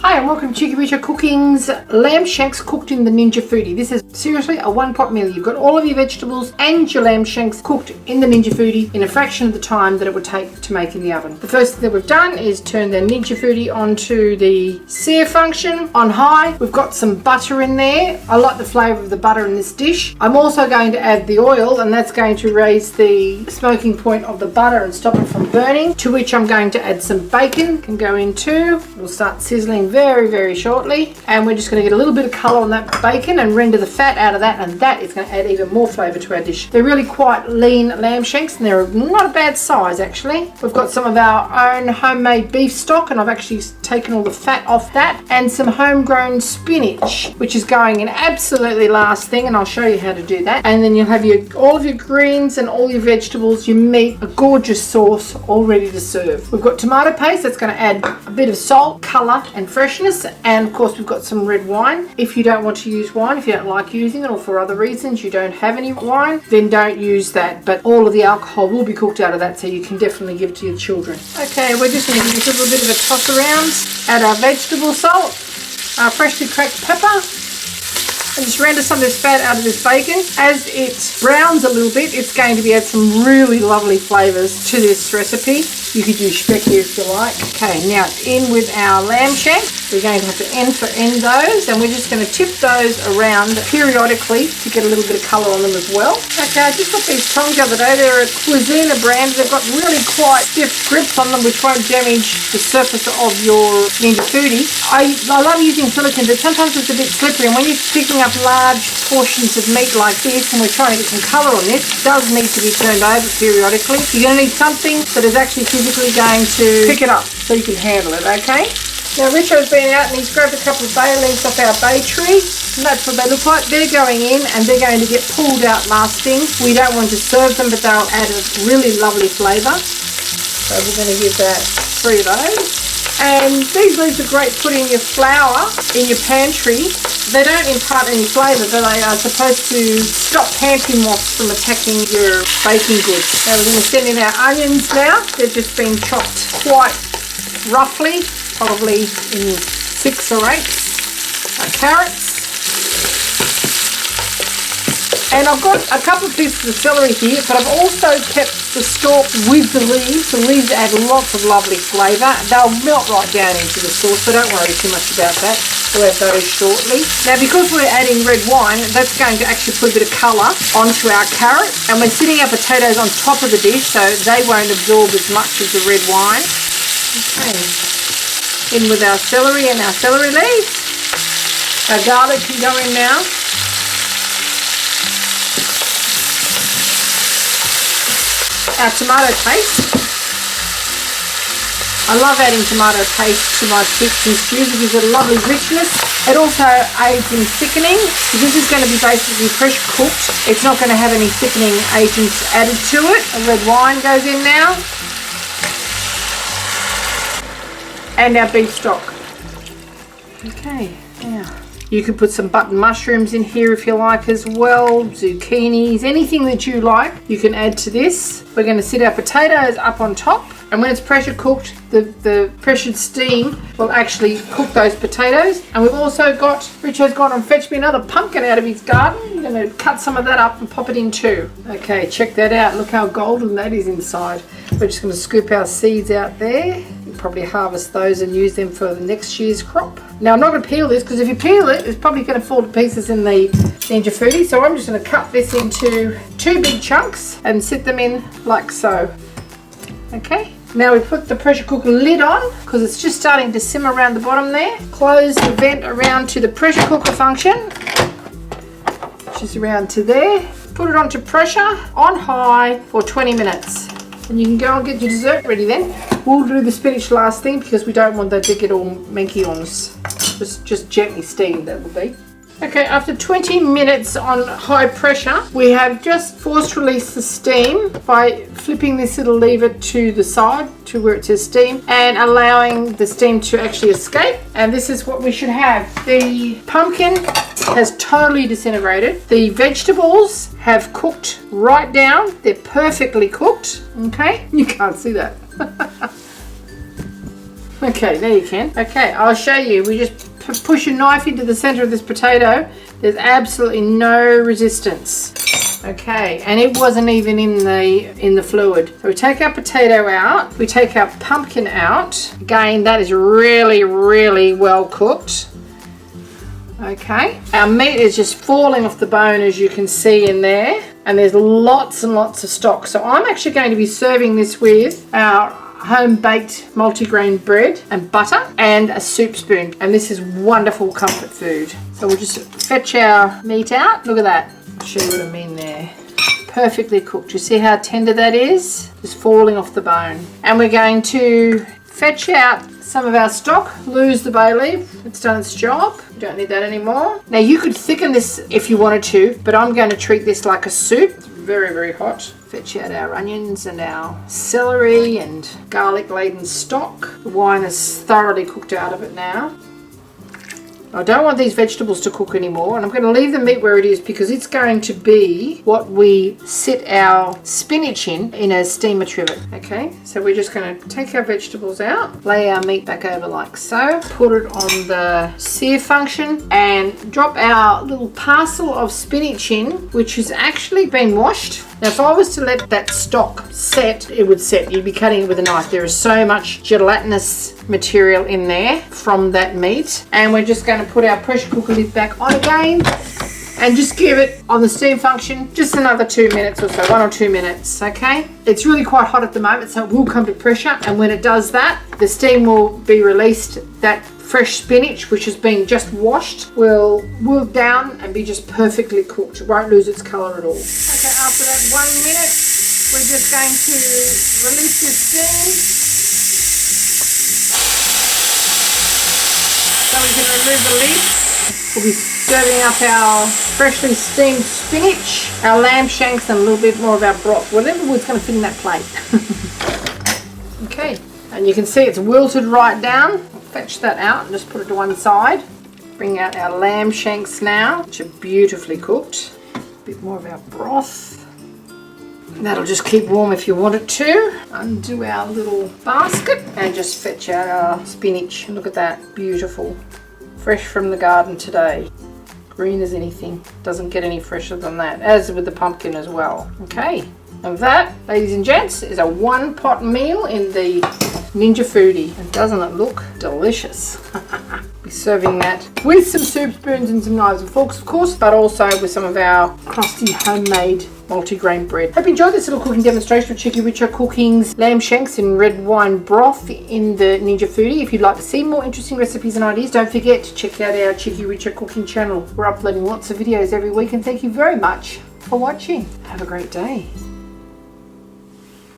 Hi and welcome to Cheeky Richo Cooking's lamb shanks cooked in the Ninja Foodi. This is seriously a one-pot meal. You've got all of your vegetables and your lamb shanks cooked in the Ninja Foodi in a fraction of the time that it would take to make in the oven. The first thing that we've done is turn the Ninja Foodi onto the sear function on high. We've got some butter in there. I like the flavour of the butter in this dish. I'm also going to add the oil, and that's going to raise the smoking point of the butter and stop it from burning, to which I'm going to add some bacon. Can go in too. We'll start sizzling very shortly, and we're just going to get a little bit of colour on that bacon and render the fat out of that, and that is going to add even more flavour to our dish. They're really quite lean lamb shanks and they're not a bad size actually. We've got some of our own homemade beef stock, and I've actually taken all the fat off that, and some homegrown spinach, which is going in absolutely last thing, and I'll show you how to do that. And then you'll have all of your greens and all your vegetables, your meat, a gorgeous sauce all ready to serve. We've got tomato paste that's going to add a bit of salt, colour and freshness, and of course we've got some red wine. If you don't want to use wine, if you don't like using it, or for other reasons you don't have any wine, then don't use that, but all of the alcohol will be cooked out of that, so you can definitely give it to your children. Okay, we're just going to give this a little bit of a toss around, add our vegetable salt, our freshly cracked pepper, and just render some of this fat out of this bacon. As it browns a little bit, it's going to be add some really lovely flavours to this recipe. You could use specky if you like. Okay, now in with our lamb shank. We're going to have to end for end those, and we're just going to tip those around periodically to get a little bit of colour on them as well. Okay, I just got these tongs the other day. They're a Cuisina brand. They've got really quite stiff grips on them, which won't damage the surface of your Ninja Foodi. I love using silicone, but sometimes it's a bit slippery, and when you're picking up large portions of meat like this, and we're trying to get some colour on this, it does need to be turned over periodically. You're going to need something that is actually physically going to pick it up so you can handle it, okay? Now Richo's been out and he's grabbed a couple of bay leaves off our bay tree, and that's what they look like. They're going in and they're going to get pulled out last thing. We don't want to serve them, but they'll add a really lovely flavour. So we're going to give that 3 of those. And these leaves are great put in your flour in your pantry. They don't impart any flavour, but they are supposed to stop pantry moths from attacking your baking goods. Now we're going to send in our onions now. They've just been chopped quite roughly, probably in 6 or 8. Our carrots. And I've got a couple of pieces of celery here, but I've also kept the stalk with the leaves. The leaves add lots of lovely flavour. They'll melt right down into the sauce, so don't worry too much about that. We'll have those shortly. Now because we're adding red wine, that's going to actually put a bit of colour onto our carrot. And we're sitting our potatoes on top of the dish, so they won't absorb as much of the red wine. Okay. In with our celery and our celery leaves. Our garlic can go in now. Our tomato paste. I love adding tomato paste to my soups and stews. It gives it a lovely richness. It also aids in thickening. This is going to be basically pressure cooked. It's not going to have any thickening agents added to it. A red wine goes in now. And our beef stock. Okay, now you can put some button mushrooms in here if you like as well, zucchinis, anything that you like you can add to this. We're going to sit our potatoes up on top, and when it's pressure cooked, the pressured steam will actually cook those potatoes. And we've also got, Richo's gone and fetched me another pumpkin out of his garden. I'm going to cut some of that up and pop it in too. Okay, check that out. Look how golden that is inside. We're just going to scoop our seeds out there. Probably harvest those and use them for the next year's crop. Now I'm not going to peel this, because if you peel it, it's probably going to fall to pieces in the Ninja Foodi. So I'm just going to cut this into 2 big chunks and sit them in like so. Okay. Now we put the pressure cooker lid on, because it's just starting to simmer around the bottom there. Close the vent around to the pressure cooker function, which is around to there. Put it onto pressure on high for 20 minutes. And you can go and get your dessert ready then. We'll do the spinach last thing, because we don't want that to get all manky on us. Just gently steamed, that will be. Okay, after 20 minutes on high pressure, we have just force released the steam by flipping this little lever to the side to where it says steam and allowing the steam to actually escape. And this is what we should have. The pumpkin has totally disintegrated. The vegetables have cooked right down. They're perfectly cooked. Okay, you can't see that. Okay, there you can. Okay, I'll show you. We just push a knife into the center of this potato. There's absolutely no resistance. Okay, and it wasn't even in the fluid. So we take our potato out. We take our pumpkin out. Again, that is really, really well cooked. Okay, our meat is just falling off the bone, as you can see in there. And there's lots and lots of stock. So I'm actually going to be serving this with our home-baked multigrain bread and butter and a soup spoon. And this is wonderful comfort food. So we'll just fetch our meat out. Look at that. I'll show you what I mean there. Perfectly cooked. You see how tender that is? Just falling off the bone. And we're going to fetch out some of our stock. Lose the bay leaf. It's done its job. You don't need that anymore. Now you could thicken this if you wanted to, but I'm going to treat this like a soup. It's very, very hot. Fetch out our onions and our celery and garlic laden stock. The wine is thoroughly cooked out of it now. I don't want these vegetables to cook anymore, and I'm going to leave the meat where it is because it's going to be what we sit our spinach in a steamer trivet. Okay, so we're just going to take our vegetables out, lay our meat back over like so, put it on the sear function, and drop our little parcel of spinach in, which has actually been washed. Now, if I was to let that stock set, it would set. You'd be cutting it with a knife. There is so much gelatinous material in there from that meat. And we're just going to put our pressure cooker lid back on again and just give it on the steam function just another 2 minutes or so, 1 or 2 minutes, okay? It's really quite hot at the moment, so it will come to pressure. And when it does that, the steam will be released. That fresh spinach, which has been just washed, will wilt down and be just perfectly cooked. It won't lose its colour at all. Okay, after that 1 minute, we're just going to release the steam. So we can remove the lid. We'll be serving up our freshly steamed spinach, our lamb shanks, and a little bit more of our broth. Whatever was going to fit in that plate. Okay, and you can see it's wilted right down. Fetch that out and just put it to one side. Bring out our lamb shanks now, which are beautifully cooked. A bit more of our broth. That'll just keep warm if you want it to. Undo our little basket and just fetch out our spinach. Look at that, beautiful. Fresh from the garden today. Green as anything. Doesn't get any fresher than that, as with the pumpkin as well. Okay, and that, ladies and gents, is a one-pot meal in the Ninja Foodi. And doesn't it look delicious? Be serving that with some soup spoons and some knives and forks, of course, but also with some of our crusty homemade multigrain bread. Hope you enjoyed this little cooking demonstration of Chicky Richa Cooking's lamb shanks in red wine broth in the Ninja Foodi. If you'd like to see more interesting recipes and ideas, don't forget to check out our Chicky Richa Cooking channel. We're uploading lots of videos every week, and thank you very much for watching. Have a great day.